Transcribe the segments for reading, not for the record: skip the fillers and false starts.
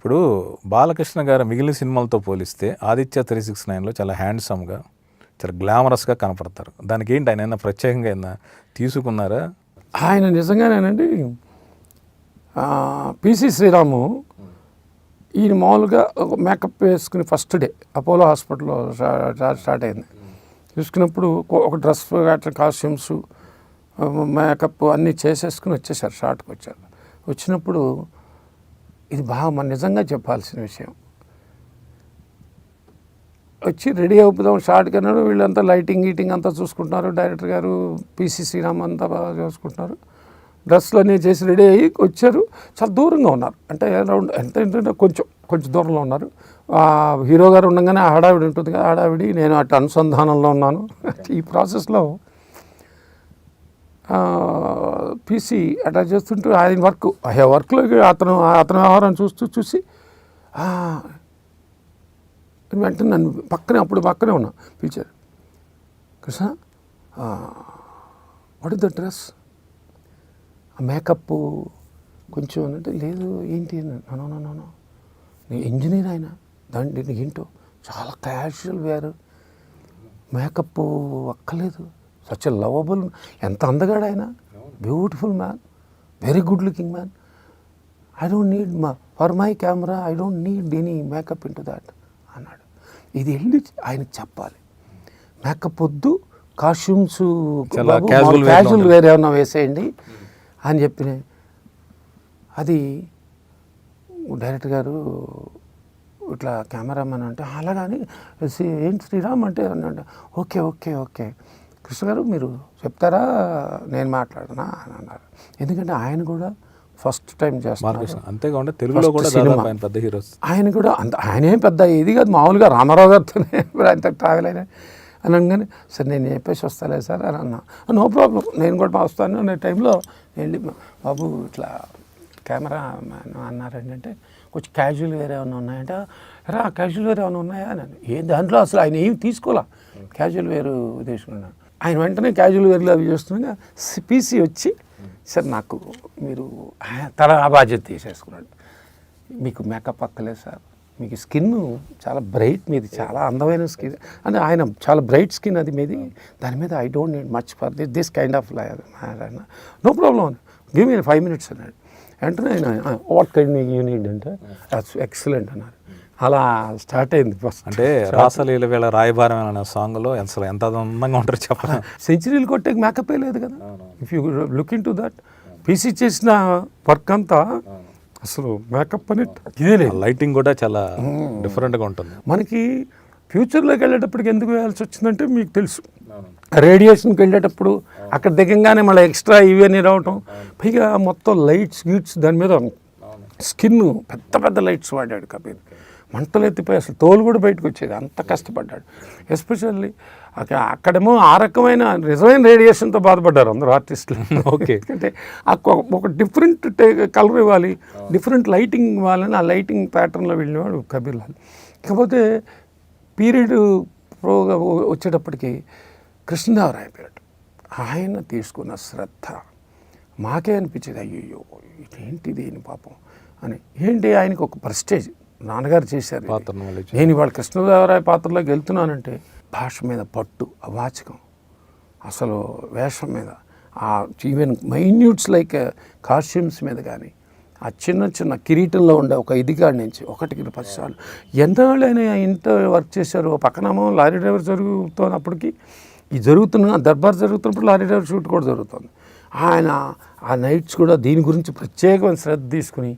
ఇప్పుడు బాలకృష్ణ గారు మిగిలిన సినిమాలతో పోలిస్తే ఆదిత్య 369లో చాలా హ్యాండ్సమ్గా చాలా గ్లామరస్గా కనపడతారు. దానికి ఏంటి ఆయన ఏమైనా ప్రత్యేకంగా ఏమైనా తీసుకున్నారా? ఆయన నిజంగానేనండి. పిసి శ్రీరాము ఈయన మామూలుగా ఒక మేకప్ వేసుకుని ఫస్ట్ డే అపోలో హాస్పిటల్లో స్టార్ట్ అయింది. చూసుకున్నప్పుడు ఒక డ్రెస్ కాస్ట్యూమ్స్ మేకప్ అన్నీ చేసేసుకుని వచ్చేసారు. షార్ట్కి వచ్చారు. వచ్చినప్పుడు ఇది బాగా మన నిజంగా చెప్పాల్సిన విషయం. వచ్చి రెడీ అవుతాం షార్ట్కి అన్నాడు. వీళ్ళంతా లైటింగ్ గీటింగ్ అంతా చూసుకుంటున్నారు. డైరెక్టర్ గారు పిసి శ్రీరామ్ అంతా బాగా చూసుకుంటున్నారు. డ్రెస్లు అన్నీ చేసి రెడీ అయ్యి వచ్చారు. చాలా దూరంగా ఉన్నారు. అంటే అరౌండ్ ఏంటంటే కొంచెం దూరంలో ఉన్నారు. హీరో గారు ఉండగానే హడావిడి ఉంటుంది కదా, హడావిడి నేను అటు అనుసంధానంలో ఉన్నాను. ఈ ప్రాసెస్లో పీసీ అట్లా చేస్తుంటూ ఆయన వర్క్లోకి అతను వ్యవహారం చూసి వెంటనే నన్ను పక్కనే ఉన్నా పిలిచారు. Krishna what is the dress, ఆ మేకప్ కొంచెం అంటే లేదు ఏంటి నో నేను ఇంజనీర్ ఆయన దాంట్లో ఏంటో చాలా క్యాజువల్ వేర్, మేకప్ అక్కలేదు. సచ్ ఎ లవబుల్, ఎంత అందగాడు ఆయన, beautiful man, very good looking man. I don't need for my camera I don't need any makeup in to that అన్నాడు. ఇది వెళ్ళి ఆయనకు చెప్పాలి, మేకప్ వద్దు, కాస్ట్యూమ్స్ క్యాజువల్ వేర్ ఏమన్నా వేసేయండి అని చెప్పిన. అది డైరెక్టర్ గారు ఇట్లా కెమెరామెన్ అంటే అలాగని ఏంటి శ్రీరామ్ అంటే అన్నాడు. ఓకే కృష్ణ గారు మీరు చెప్తారా నేను మాట్లాడనా అని అన్నారు. ఎందుకంటే ఆయన కూడా ఫస్ట్ టైం చేస్తున్నారు. అంతేకాకుండా తెలుగులో కూడా పెద్ద హీరోస్ ఆయన కూడా ఆయనేం పెద్ద ఇది కాదు, మామూలుగా రామారావు గారితోనే ఆయన ట్రావెల్ అయినా అనగానే సార్ నేను చెప్పేసి వస్తాలే సార్ అని అన్నా. నో ప్రాబ్లం నేను కూడా వస్తాను అనే టైంలో వెళ్ళి బాబు ఇట్లా కెమెరా అన్నారండి అంటే కొంచెం క్యాజువల్ వేర్ ఏమైనా ఉన్నాయంటే క్యాజువల్ వేర్ ఏమైనా ఉన్నాయా అని. దాంట్లో అసలు ఆయన ఏమి తీసుకోవాలా, క్యాజువల్ వేరు తీసుకున్నాను. ఆయన వెంటనే క్యాజువల్ వేర్లు అవి చేస్తుండగా పీసీ వచ్చి సార్ నాకు మీరు తల బాధ్యత తీసేసుకున్నాడు. మీకు మేకప్ అక్కలేదు సార్, మీకు స్కిన్ చాలా బ్రైట్, మీది చాలా అందమైన స్కిన్ అంటే ఆయన చాలా బ్రైట్ స్కిన్ అది మీది, దాని మీద I don't need much for this kind of no problem give me 5 minutes అన్నాడు. వెంటనే ఆయన వాట్ కైండ్ యూ నీడ్ అంటే ఎక్సలెంట్ అన్నారు. అలా స్టార్ట్ అయింది ఫస్ట్. అంటే రాసలీల వేళ రాయబారం అనే సాంగ్లో అసలు ఎంత అందంగా ఉంటారు చెప్పాలి. సెంచరీలు కొట్టే మేకపే లేదు కదా. If you look in to that PC చేసిన వర్క్ అంతా అసలు మేకప్ అని ఇదే లేదు. లైటింగ్ కూడా చాలా డిఫరెంట్గా ఉంటుంది. మనకి ఫ్యూచర్లోకి వెళ్ళేటప్పటికి ఎందుకు వేయాల్సి వచ్చిందంటే మీకు తెలుసు, రేడియేషన్కి వెళ్ళేటప్పుడు అక్కడ దిగంగానే మళ్ళీ ఎక్స్ట్రా ఇవన్నీ రావటం, పైగా మొత్తం లైట్స్ గీట్స్ దాని మీద స్కిన్ పెద్ద లైట్స్ వాడాడు కబీర్. మంటలు ఎత్తిపోయి అసలు తోలు కూడా బయటకు వచ్చేది, అంత కష్టపడ్డాడు. ఎస్పెషల్లీ అక్కడేమో ఆ రకమైన నిజమైన రేడియేషన్తో బాధపడ్డారు అందరూ ఆర్టిస్టులు. ఓకే, ఎందుకంటే ఒక డిఫరెంట్ కలర్ ఇవ్వాలి, డిఫరెంట్ లైటింగ్ ఇవ్వాలని ఆ లైటింగ్ ప్యాటర్న్లో వెళ్ళినవాడు కబీర్ లాల్. కాకపోతే పీరియడ్ ప్రోగా వచ్చేటప్పటికి కృష్ణదేవరాయ పీరియడ్ ఆయన తీసుకున్న శ్రద్ధ మాకే అనిపించేది, అయ్యో ఇదేంటిది పాపం అని. ఏంటి ఆయనకు ఒక ప్రెస్టేజ్, నాన్నగారు చేశారు. నేను ఇవాళ కృష్ణదేవరాయ పాత్రలోకి వెళ్తున్నానంటే భాష మీద పట్టు, అవాచకం, అసలు వేషం మీద, ఈవెన్ మైన్యూట్స్ లైక్ కాస్ట్యూమ్స్ మీద కానీ, ఆ చిన్న కిరీటంలో ఉండే ఒక ఇదిగాడి నుంచి 1-10 సార్లు ఎన్నాళ్ళైనా ఇంత వర్క్ చేశారు. పక్కనేమో లారీ డ్రైవర్ జరుగుతున్నప్పటికీ ఈ దర్బార్ జరుగుతున్నప్పుడు లారీ డ్రైవర్ షూట్ కూడా జరుగుతుంది. ఆయన ఆ నైట్స్ కూడా దీని గురించి ప్రత్యేకమైన శ్రద్ధ తీసుకుని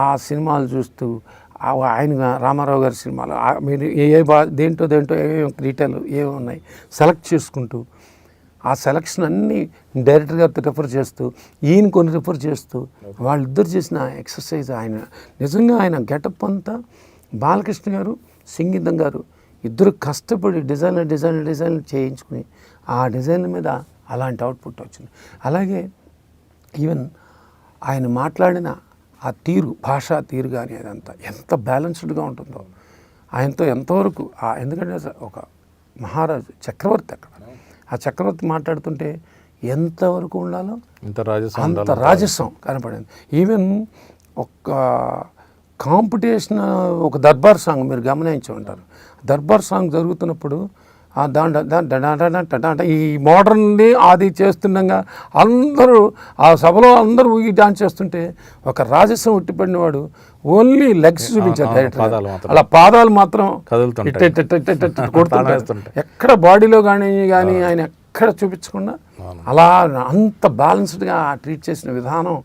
ఆ సినిమాలు చూస్తూ ఆయన రామారావు గారి సినిమాలు మీరు దేంటో ఏమేమి క్రీటలు ఏమేమి ఉన్నాయి సెలెక్ట్ చేసుకుంటూ ఆ సెలక్షన్ అన్నీ డైరెక్టర్ గారితో రిఫర్ చేస్తూ ఈయన కొన్ని రిఫర్ చేస్తూ వాళ్ళిద్దరు చేసిన ఎక్సర్సైజ్. నిజంగా ఆయన గెటప్ అంతా బాలకృష్ణ గారు సంగీతం గారు ఇద్దరు కష్టపడి డిజైన్లు చేయించుకుని ఆ డిజైన్ల మీద అలాంటి అవుట్పుట్ వచ్చింది. అలాగే ఈవెన్ ఆయన మాట్లాడిన ఆ తీరు, భాషా తీరు కానీ అదంతా ఎంత బ్యాలెన్స్డ్గా ఉంటుందో ఆయనతో ఎంతవరకు. ఎందుకంటే ఒక మహారాజు చక్రవర్తి అక్కడ, ఆ చక్రవర్తి మాట్లాడుతుంటే ఎంతవరకు ఉండాలో అంత రాజసం కనపడింది. ఈవెన్ ఒక్క కాంపిటీషన్ ఒక దర్బార్ సాంగ్ మీరు గమనించి ఉంటారు. దర్బార్ సాంగ్ జరుగుతున్నప్పుడు ఆ ఈ మోడర్న్ని అది చేస్తుండగా అందరూ ఆ సభలో అందరూ ఊగి డాన్స్ చేస్తుంటే ఒక రాజస్వం ఉట్టిపడిన వాడు ఓన్లీ లెగ్స్ చూపించారు డైరెక్టర్. అలా పాదాలు మాత్రం కొడుతుంటారు. ఎక్కడ బాడీలో కానీ ఆయన ఎక్కడ చూపించకుండా అలా అంత బ్యాలెన్స్డ్గా ట్రీట్ చేసిన విధానం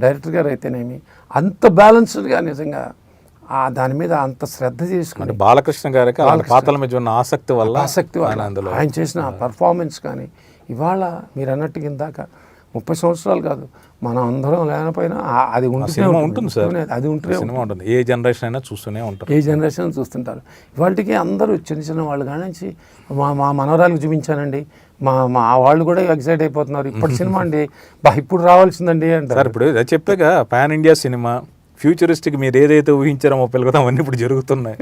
డైరెక్టర్ గారు అయితేనేమి అంత బ్యాలెన్స్డ్గా నిజంగా దాని మీద అంత శ్రద్ధ తీసుకుని బాలకృష్ణ గారికి పాత్రల మీద ఉన్న ఆసక్తి వల్ల ఆయన చేసిన పర్ఫార్మెన్స్ కానీ ఇవాళ మీరు అన్నట్టుగా ఇందాక 30 సంవత్సరాలు కాదు మనం అందరం లేకపోయినా అది ఉంటుంది సార్. అది ఉంటూనే ఉంటుంది. ఏ జనరేషన్ అయినా చూస్తూనే ఉంటారు. ఏ జనరేషన్ చూస్తుంటారు. ఇవాళకి అందరూ చిన్న వాళ్ళు కానీ మా మనవరాలకు చూపించానండి, మా వాళ్ళు కూడా ఎక్సైట్ అయిపోతున్నారు. ఇప్పటి సినిమా అండి ఇప్పుడు రావాల్సిందండి అంటారు. సార్ ఇప్పుడు చెప్పాక పాన్ ఇండియా సినిమా ఫ్యూచరిస్టిక్ మీరు ఏదైతే ఊహించారో 30 అవన్నీ ఇప్పుడు జరుగుతున్నాయి.